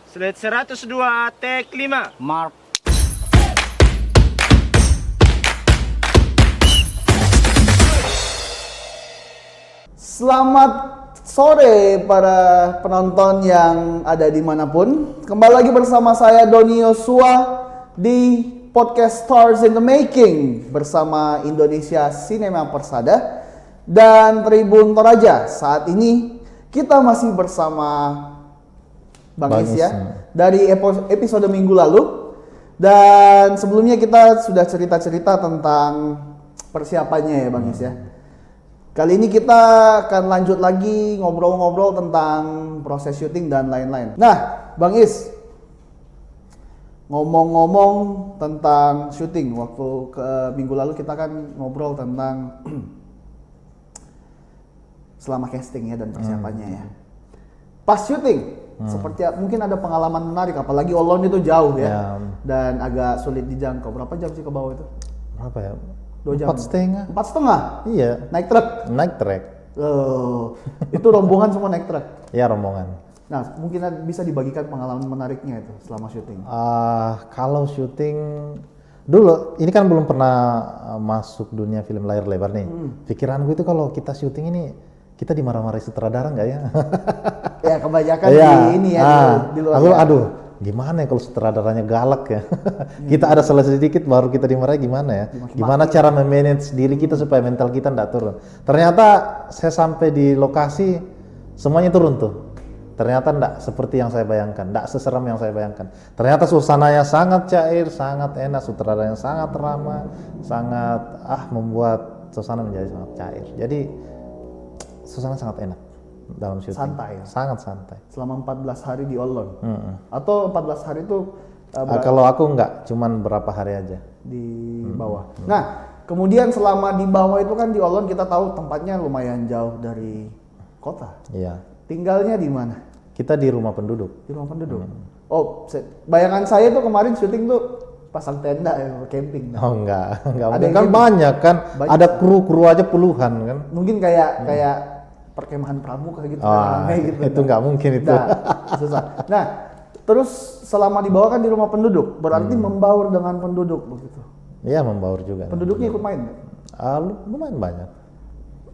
Slide 102, take 5. Mark. Selamat sore para penonton yang ada dimanapun. Kembali lagi bersama saya Doni Yosua di podcast Stars in the Making bersama Indonesia Cinema Persada dan Tribun Toraja. Saat ini kita masih bersama Bang Is ya dari episode minggu lalu. Dan sebelumnya kita sudah cerita-cerita tentang persiapannya ya Bang Is ya. Kali ini kita akan lanjut lagi ngobrol-ngobrol tentang proses syuting dan lain-lain. Nah, Bang Is, ngomong-ngomong tentang syuting, waktu minggu lalu kita kan ngobrol tentang selama casting ya dan persiapannya ya. Pas syuting, seperti mungkin ada pengalaman menarik, apalagi Olon itu jauh ya, dan agak sulit dijangkau. Berapa jam sih ke bawah itu? Berapa ya? 2 jam? 4,5. 4,5? Iya. Naik truk? Naik trek. Itu rombongan semua naik truk? Iya, rombongan. Nah, mungkin bisa dibagikan pengalaman menariknya itu selama syuting. Kalau syuting dulu, ini kan belum pernah masuk dunia film layar lebar nih. Pikiran gue itu kalau kita syuting ini, kita dimarah-marahi sutradara nggak ya? Ya, kebanyakan Iya. di ini ya, di luar. Aku, ya. aduh, gimana ya kalau sutradaranya galak ya? Kita ada salah sedikit baru kita dimarahi, gimana ya? Gimana cara memanage diri kita supaya mental kita nggak turun? Ternyata saya sampai di lokasi semuanya turun tuh. Ternyata nggak seperti yang saya bayangkan, nggak seseram yang saya bayangkan. Ternyata suasananya sangat cair, sangat enak, sutradaranya sangat ramah, sangat membuat suasana menjadi sangat cair. Jadi suasana sangat enak dalam syuting. Santai ya? Sangat santai. Selama 14 hari di Olon. Atau 14 hari itu Kalau aku nggak, cuman berapa hari aja. di bawah. Nah, kemudian selama di bawah itu kan di Olon kita tahu tempatnya lumayan jauh dari kota. Iya. Tinggalnya di mana? Kita di rumah penduduk. Di rumah penduduk. Oh, bayangan saya tuh kemarin syuting tuh pasang tenda ya, camping. Oh enggak Ada mungkin yang kan gitu? banyak kan. Banyak. Ada kru aja puluhan kan. Mungkin kayak perkemahan pramuka gitu, rame gitu. Itu nggak mungkin itu. Nah, susah. Nah, terus selama di bawah kan di rumah penduduk, berarti membaur dengan penduduk begitu. Iya, membaur juga. Penduduknya ikut main nggak? Lumayan banyak.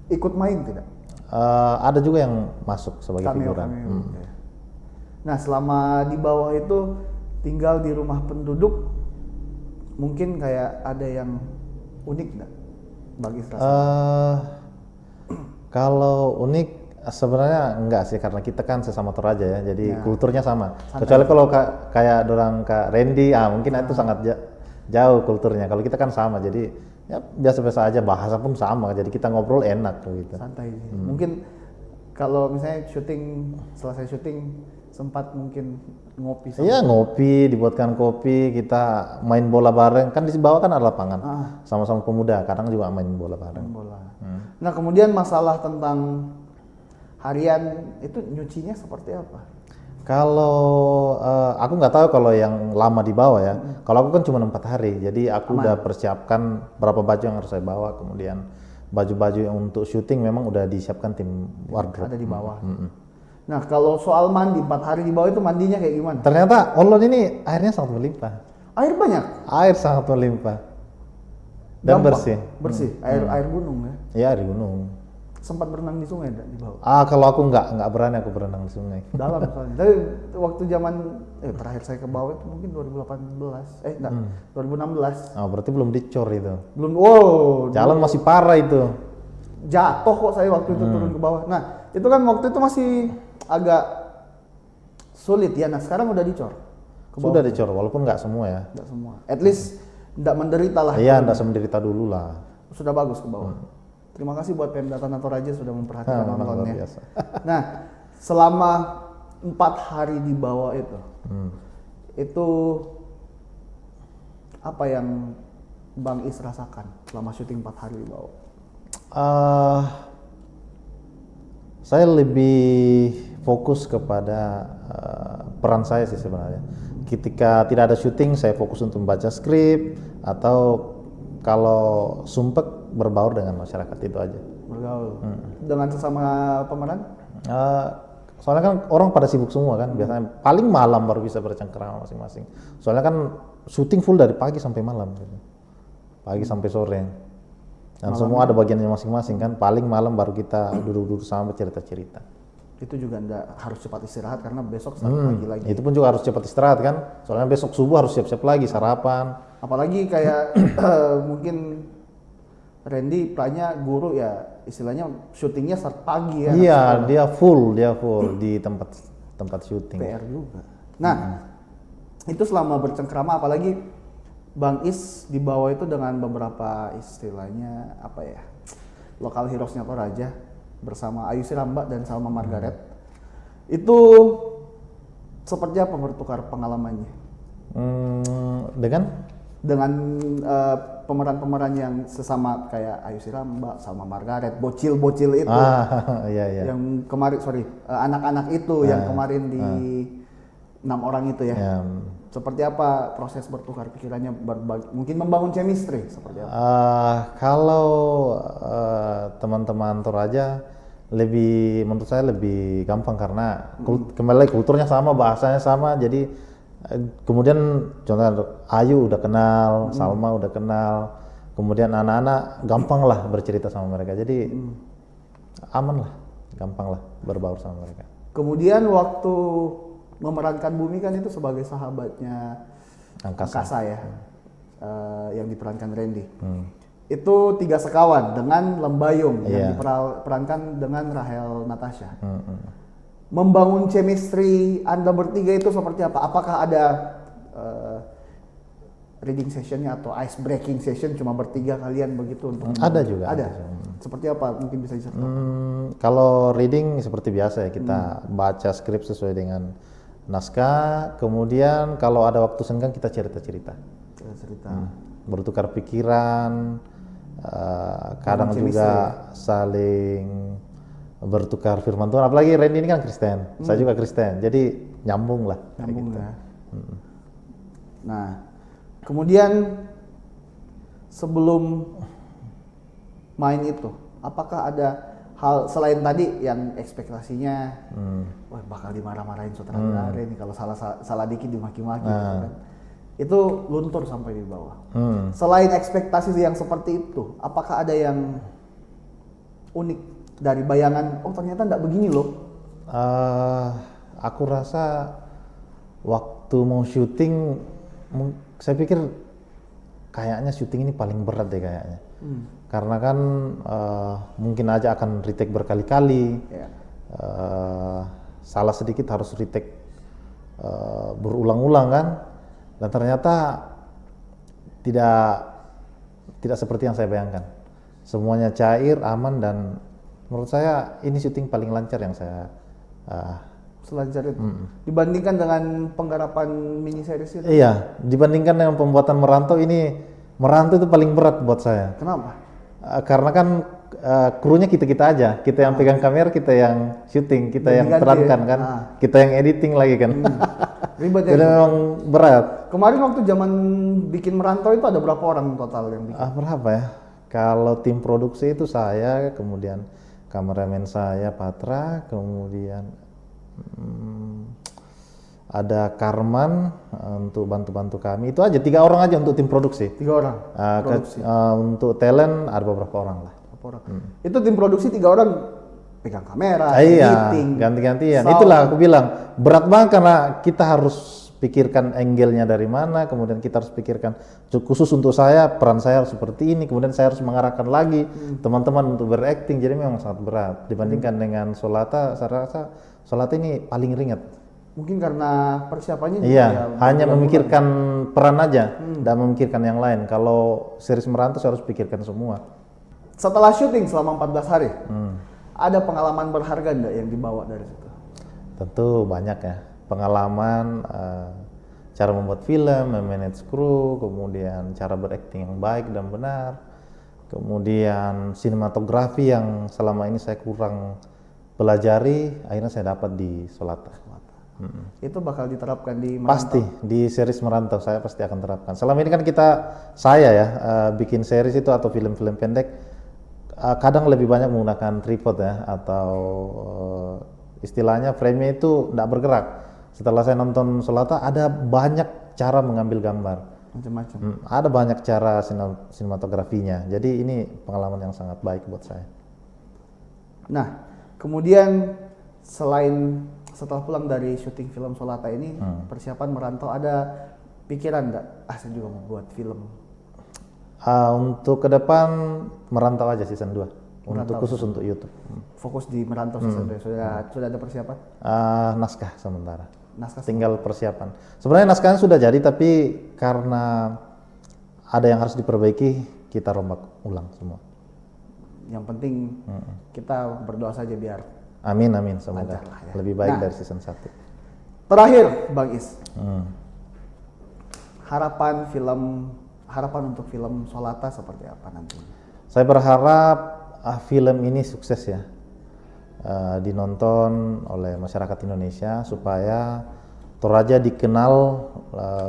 Ikut main tidak? Ada juga yang masuk sebagai figuran. Ya. Nah, selama di bawah itu tinggal di rumah penduduk, mungkin kayak ada yang unik nggak bagi rasa? Kalau unik sebenarnya enggak sih, karena kita kan sesama Toraja ya, jadi kulturnya sama. Santai. Kecuali kalau kayak dorang Kak Randy, mungkin itu sangat jauh kulturnya. Kalau kita kan sama, jadi ya biasa-biasa aja, bahasa pun sama, jadi kita ngobrol enak gitu. Santai sih. Mungkin kalau misalnya selesai syuting sempat mungkin ngopi sama. Iya, ngopi, dibuatkan kopi, kita main bola bareng. Kan di bawah kan ada lapangan, sama-sama pemuda, kadang juga main bola bareng. Bola. Nah, kemudian masalah tentang harian itu nyucinya seperti apa? Kalau aku nggak tahu kalau yang lama di bawah ya. Kalau aku kan cuma 4 hari, jadi aku udah persiapkan berapa baju yang harus saya bawa. Kemudian baju-baju yang untuk syuting memang udah disiapkan tim wardrobe. Ada di bawah. Nah, kalau soal mandi 4 hari di bawah itu mandinya kayak gimana? Ternyata Olon ini airnya sangat melimpah. Air banyak. Air sangat melimpah dan Gampang? bersih. Bersih. Air gunung ya. Ya, di gunung. Sempat berenang di sungai enggak di bawah? Kalau aku nggak berani aku berenang di sungai. Dalam soalnya. Tapi waktu zaman terakhir saya ke bawah itu mungkin 2018. Enggak, 2016. Berarti belum dicor itu. Belum. Jalan masih parah itu. Jatuh kok saya waktu itu turun ke bawah. Nah, itu kan waktu itu masih agak sulit ya. Nah, sekarang udah dicor. Ke bawah. Sudah dicor, walaupun nggak semua ya. Enggak semua. At least enggak menderita lah. Iya, nggak semenderita dulu lah. Sudah bagus ke bawah. Terima kasih buat Pemda Tanah Toraja sudah memperhatikan Luar nontonnya. biasa. Nah, selama 4 hari di bawah itu apa yang Bang Is rasakan selama syuting 4 hari di bawah? Saya lebih fokus kepada peran saya sih sebenarnya. Ketika tidak ada syuting, saya fokus untuk membaca skrip atau kalau sumpek berbaur dengan masyarakat, itu aja. Bergaul dengan sesama pemeran? soalnya kan orang pada sibuk semua kan, biasanya paling malam baru bisa bercengkerama masing-masing. Soalnya kan syuting full dari pagi sampai malam gitu. Pagi sampai sore. Dan semua ada bagiannya masing-masing kan, paling malam baru kita duduk-duduk sama cerita-cerita. Itu juga enggak harus cepat istirahat karena besok start pagi lagi. Itu pun juga harus cepat istirahat kan, soalnya besok subuh harus siap-siap lagi, sarapan. Apalagi kayak mungkin Randy perannya guru ya, istilahnya syutingnya start pagi ya. Iya, dia full di tempat syuting. PR juga. Nah, itu selama bercengkrama, apalagi Bang Is di bawah itu dengan beberapa istilahnya apa ya, lokal heroesnya Toraja bersama Ayu Siramba dan Salma Margaret. Itu seperti apa bertukar pengalamannya? Dengan pemeran-pemeran yang sesama kayak Ayu Siramba, Salma Margaret, bocil-bocil itu. Iya. Yang kemarin anak-anak itu yang kemarin di 6 orang itu ya. Seperti apa proses bertukar pikirannya, mungkin membangun chemistry seperti apa? Kalau teman-teman Toraja menurut saya lebih gampang karena kembali kulturnya sama, bahasanya sama, jadi kemudian contohnya Ayu udah kenal, Salma udah kenal, kemudian anak-anak gampang lah bercerita sama mereka, jadi aman lah, gampang lah berbaur sama mereka. Kemudian waktu memerankan Bumi kan itu sebagai sahabatnya Angkasa ya, yang diperankan Randy. Itu 3 sekawan dengan Lembayung yang diperankan dengan Rahel Natasha. Membangun chemistry Anda bertiga itu seperti apa? Apakah ada reading sessionnya atau ice breaking session cuma bertiga kalian begitu? Ada juga. Ada. Seperti apa? Mungkin bisa diceritakan. Kalau reading seperti biasa ya, kita baca skrip sesuai dengan naskah. Kemudian kalau ada waktu senggang kita cerita-cerita. Bertukar pikiran. Kadang juga saling bertukar firman Tuhan, apalagi Randy ini kan Kristen, saya juga Kristen, jadi nyambung lah. Nyambung gitu. Ya. Nah, kemudian sebelum main itu, apakah ada hal selain tadi yang ekspektasinya, wah bakal dimarah-marahin sutradara ini kalau salah dikit dimaki-maki, gitu kan? Itu luntur sampai di bawah. Selain ekspektasi yang seperti itu, apakah ada yang unik dari bayangan? Oh ternyata nggak begini loh. Aku rasa waktu mau syuting, saya pikir kayaknya syuting ini paling berat deh kayaknya. Karena kan mungkin aja akan retake berkali-kali. Salah sedikit harus retake berulang-ulang kan. Dan ternyata tidak seperti yang saya bayangkan. Semuanya cair, aman, dan menurut saya ini syuting paling lancar yang saya selancar itu. Dibandingkan dengan penggarapan mini series itu? Iya, dibandingkan dengan pembuatan Merantau itu paling berat buat saya. Kenapa? Karena kan krunya kita aja, kita yang pegang kamera, kita yang syuting, kita yang terangkan kan, kita yang editing lagi kan. Ribet ya. Jadi memang berat. Kemarin waktu zaman bikin Merantau itu ada berapa orang total yang bikin? Berapa ya? Kalau tim produksi itu saya, kemudian kameramen saya Patra, kemudian ada Karman untuk bantu-bantu kami. Itu aja 3 orang aja untuk tim produksi. 3 orang. Untuk talent ada beberapa orang lah. Itu tim produksi 3 orang pegang kamera, iya, editing, ganti-gantian. Itulah aku bilang berat banget karena kita harus pikirkan angle-nya dari mana, kemudian kita harus pikirkan khusus untuk saya, peran saya harus seperti ini, kemudian saya harus mengarahkan lagi teman-teman untuk berakting, jadi memang sangat berat dibandingkan dengan Solata. Saya rasa Solata ini paling ringan. Mungkin karena persiapannya juga iya, ya, hanya memikirkan peran aja, dan memikirkan yang lain. Kalau series Merantau saya harus pikirkan semua. Setelah syuting selama 14 hari, ada pengalaman berharga enggak yang dibawa dari situ? Tentu banyak ya. Pengalaman, cara membuat film, memanage kru, kemudian cara berakting yang baik dan benar, kemudian sinematografi yang selama ini saya kurang pelajari, akhirnya saya dapat di Solata. Itu bakal diterapkan di Merantau? Pasti, di series Merantau saya pasti akan terapkan. Selama ini kan saya ya, bikin series itu atau film-film pendek, kadang lebih banyak menggunakan tripod ya, atau Istilahnya frame-nya itu tidak bergerak. Setelah saya nonton Solata, ada banyak cara mengambil gambar. Macam-macam. Ada banyak cara sinematografinya. Jadi ini pengalaman yang sangat baik buat saya. Nah, kemudian setelah pulang dari syuting film Solata ini, persiapan merantau, ada pikiran nggak? Saya juga mau buat film. Untuk ke depan merantau aja season 2. Merantau. Khusus untuk YouTube. Fokus di merantau sesudah sudah ada persiapan? Naskah sementara. Naskah Tinggal persiapan. Sebenarnya naskahnya sudah jadi, tapi karena ada yang harus diperbaiki, kita rombak ulang semua. Yang penting kita berdoa saja biar Amin, semoga lancar lah ya. lebih baik Nah, dari season 1. terakhir, Bang Is. Harapan untuk film Solata seperti apa nantinya? Saya berharap film ini sukses ya, dinonton oleh masyarakat Indonesia supaya Toraja dikenal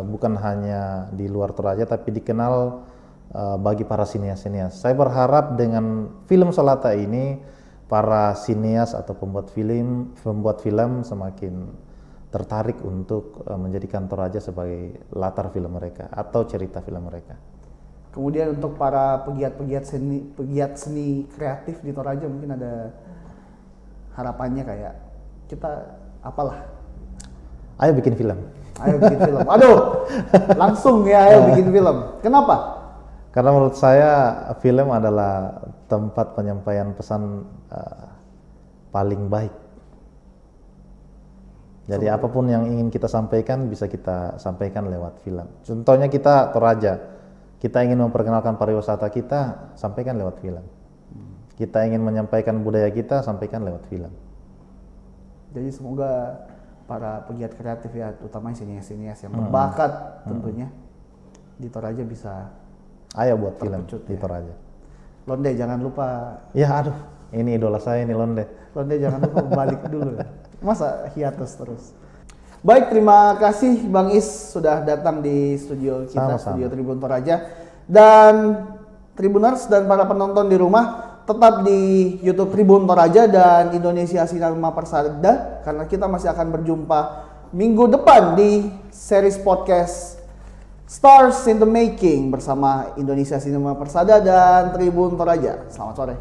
bukan hanya di luar Toraja tapi dikenal bagi para sinias-sinias. Saya berharap dengan film Solata ini para sinias atau pembuat film semakin tertarik untuk menjadikan Toraja sebagai latar film mereka atau cerita film mereka. Kemudian untuk para pegiat seni kreatif di Toraja mungkin ada harapannya kayak kita apalah. Ayo bikin film. Ayo bikin film. Aduh, langsung ya ayo bikin film. Kenapa? Karena menurut saya film adalah tempat penyampaian pesan paling baik. Jadi apapun yang ingin kita sampaikan bisa kita sampaikan lewat film. Contohnya kita Toraja. Kita ingin memperkenalkan pariwisata kita, sampaikan lewat film. Kita ingin menyampaikan budaya kita, sampaikan lewat film. Jadi semoga para pegiat kreatif ya, utamanya sinias-sinias yang berbakat tentunya di Toraja bisa Ayo buat film terpecut di ya. Toraja. Londe jangan lupa. Ya aduh, ini idola saya ini Londe. Londe jangan lupa balik dulu. Masa hiatus terus. Baik, terima kasih Bang Is sudah datang di studio kita, Sama-sama. Studio Tribun Toraja. Dan Tribuners dan para penonton di rumah, tetap di YouTube Tribun Toraja dan Indonesia Sinema Persada, karena kita masih akan berjumpa minggu depan di series podcast Stars in the Making bersama Indonesia Sinema Persada dan Tribun Toraja. Selamat sore.